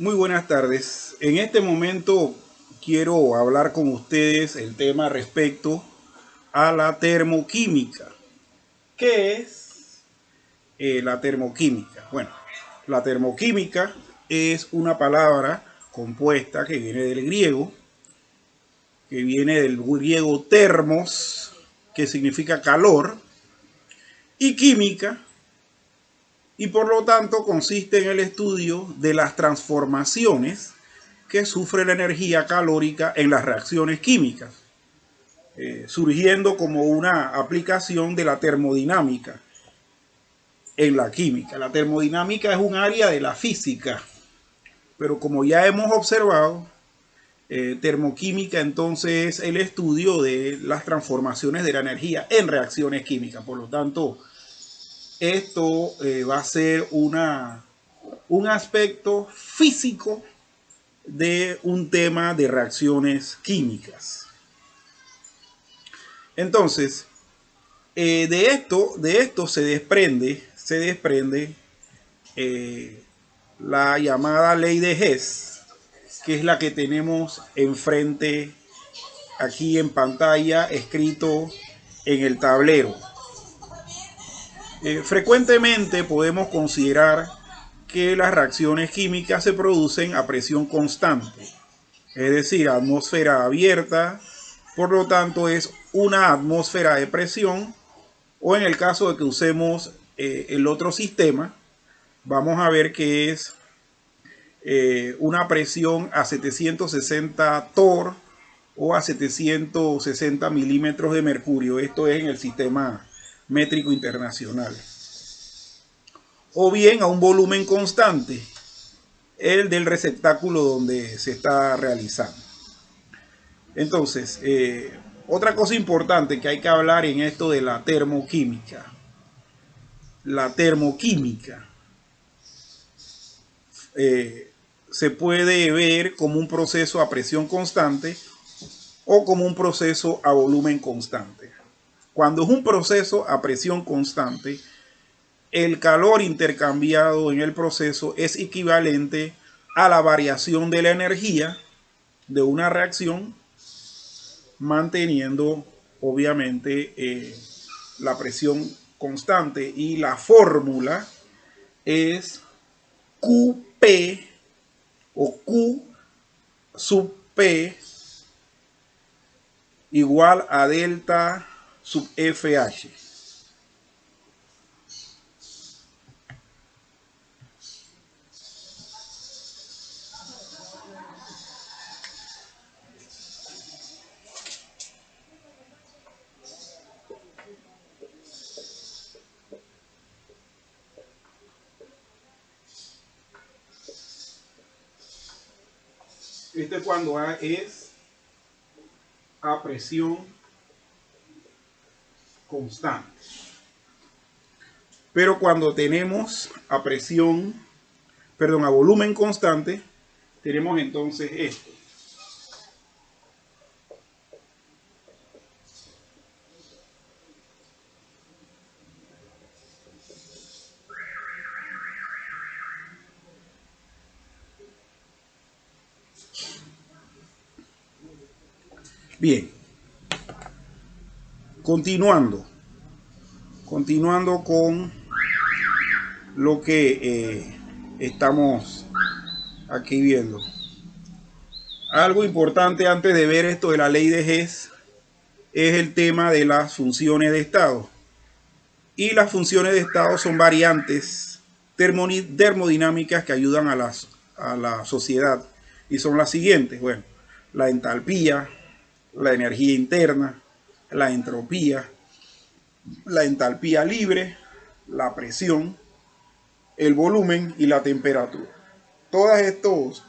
Muy buenas tardes. En este momento quiero hablar con ustedes el tema respecto a la termoquímica. ¿Qué es la termoquímica? Bueno, la termoquímica es una palabra compuesta que viene del griego termos, que significa calor, y química, y por lo tanto consiste en el estudio de las transformaciones que sufre la energía calórica en las reacciones químicas, surgiendo como una aplicación de la termodinámica en la química. La termodinámica es un área de la física, pero como ya hemos observado, termoquímica entonces es el estudio de las transformaciones de la energía en reacciones químicas. Por lo tanto, esto va a ser un aspecto físico de un tema de reacciones químicas. Entonces, de esto se desprende la llamada ley de Hess, que es la que tenemos enfrente aquí en pantalla, escrito en el tablero. Frecuentemente podemos considerar que las reacciones químicas se producen a presión constante, es decir, atmósfera abierta, por lo tanto es una atmósfera de presión, o en el caso de que usemos el otro sistema, vamos a ver que es una presión a 760 torr o a 760 milímetros de mercurio. Esto es en el sistema métrico internacional. O bien a un volumen constante, el del receptáculo donde se está realizando. Entonces, otra cosa importante que hay que hablar en esto de la termoquímica. La termoquímica se puede ver como un proceso a presión constante o como un proceso a volumen constante. Cuando es un proceso a presión constante, el calor intercambiado en el proceso es equivalente a la variación de la energía de una reacción, manteniendo obviamente la presión constante, y la fórmula es QP o Q sub P igual a delta sub FH. Este es cuando es a presión constante. Pero cuando tenemos a volumen constante, tenemos entonces esto. Bien, continuando con lo que estamos aquí viendo. Algo importante antes de ver esto de la ley de Hess es el tema de las funciones de estado. Y las funciones de estado son variantes termodinámicas que ayudan a la sociedad. Y son las siguientes. Bueno, la entalpía, la energía interna, la entropía, la entalpía libre, la presión, el volumen y la temperatura. Todos estos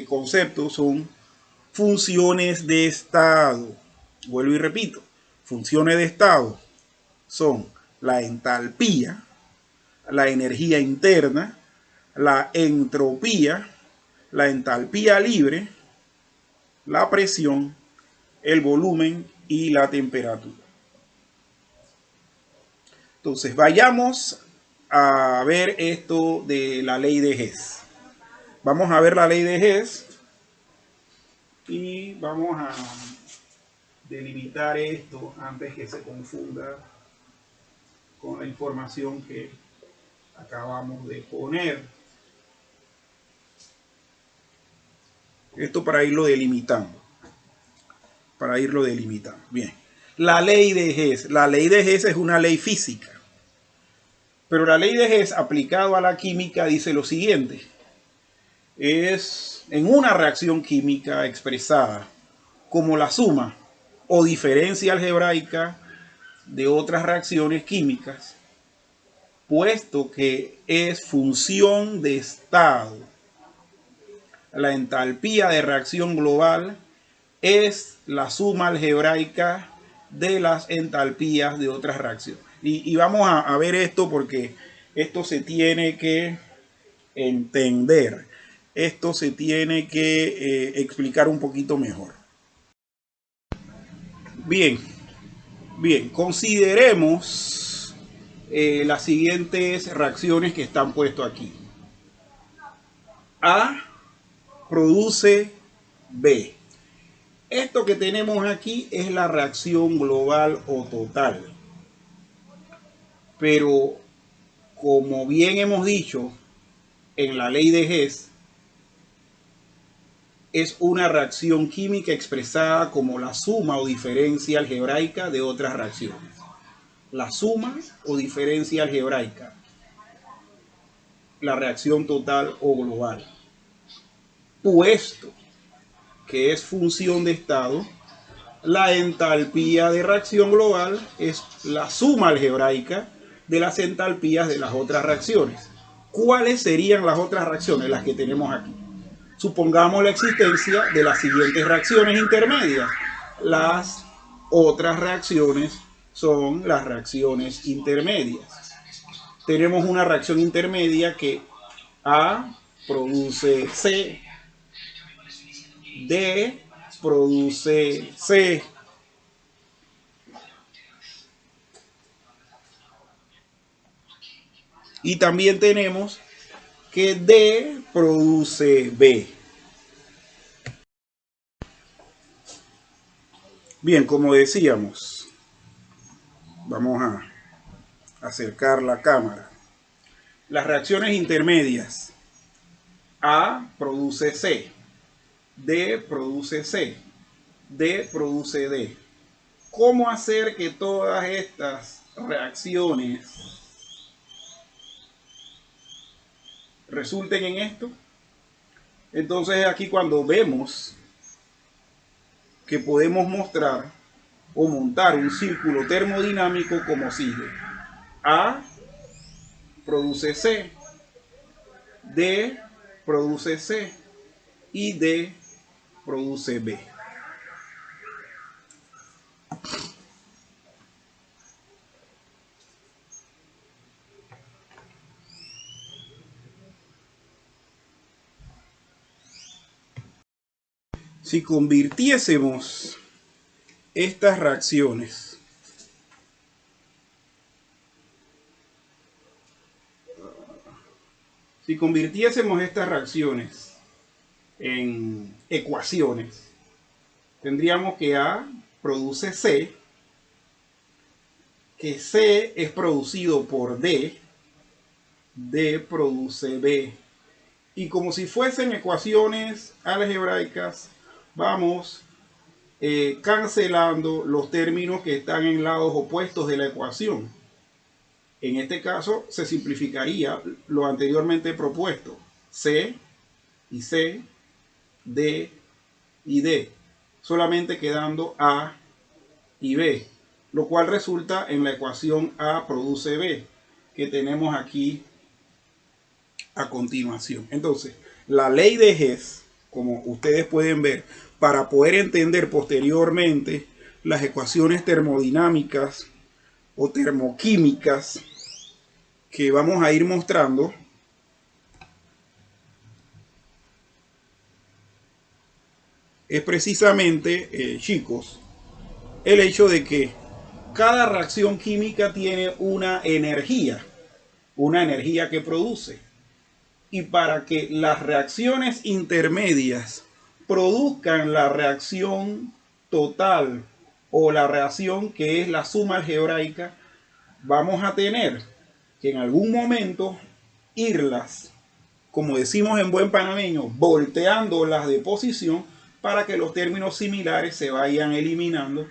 conceptos son funciones de estado. Vuelvo y repito, funciones de estado son la entalpía, la energía interna, la entropía, la entalpía libre, la presión, el volumen y la temperatura. Entonces, vayamos a ver esto de la ley de Hess. Vamos a ver la ley de Hess y vamos a delimitar esto antes que se confunda con la información que acabamos de poner. Esto para irlo delimitando. Bien. La ley de Hess. La ley de Hess es una ley física. Pero la ley de Hess aplicado a la química dice lo siguiente. Es en una reacción química expresada como la suma o diferencia algebraica de otras reacciones químicas, puesto que es función de estado. La entalpía de reacción global es la suma algebraica de las entalpías de otras reacciones. Y vamos a ver esto porque esto se tiene que entender. Esto se tiene que explicar un poquito mejor. Bien, consideremos las siguientes reacciones que están puestas aquí. A produce B. Esto que tenemos aquí es la reacción global o total. Pero, como bien hemos dicho en la ley de Hess, es una reacción química expresada como la suma o diferencia algebraica de otras reacciones. La suma o diferencia algebraica, la reacción total o global. Puesto que es función de estado, la entalpía de reacción global es la suma algebraica de las entalpías de las otras reacciones. ¿Cuáles serían las otras reacciones? Las que tenemos aquí. Supongamos la existencia de las siguientes reacciones intermedias. Las otras reacciones son las reacciones intermedias. Tenemos una reacción intermedia que A produce C, D produce C, y también tenemos que D produce B. Bien, como decíamos, vamos a acercar la cámara. Las reacciones intermedias. A produce C, D produce C, D produce D. ¿Cómo hacer que todas estas reacciones resulten en esto? Entonces aquí cuando vemos que podemos mostrar o montar un círculo termodinámico como sigue. A produce C, D produce C y D produce B. Si convirtiésemos estas reacciones en ecuaciones, tendríamos que A produce C, que C es producido por D, D produce B. Y como si fuesen ecuaciones algebraicas, vamos cancelando los términos que están en lados opuestos de la ecuación. En este caso se simplificaría lo anteriormente propuesto. C y C, D y D, solamente quedando A y B, lo cual resulta en la ecuación A produce B, que tenemos aquí a continuación. Entonces, la ley de Hess, como ustedes pueden ver, para poder entender posteriormente las ecuaciones termodinámicas o termoquímicas que vamos a ir mostrando, es precisamente, chicos, el hecho de que cada reacción química tiene una energía que produce. Y para que las reacciones intermedias produzcan la reacción total o la reacción que es la suma algebraica, vamos a tener que en algún momento irlas, como decimos en buen panameño, volteándolas de posición para que los términos similares se vayan eliminando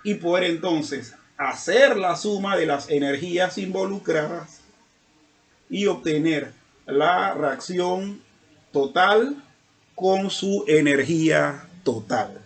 y poder entonces hacer la suma de las energías involucradas y obtener la reacción total con su energía total.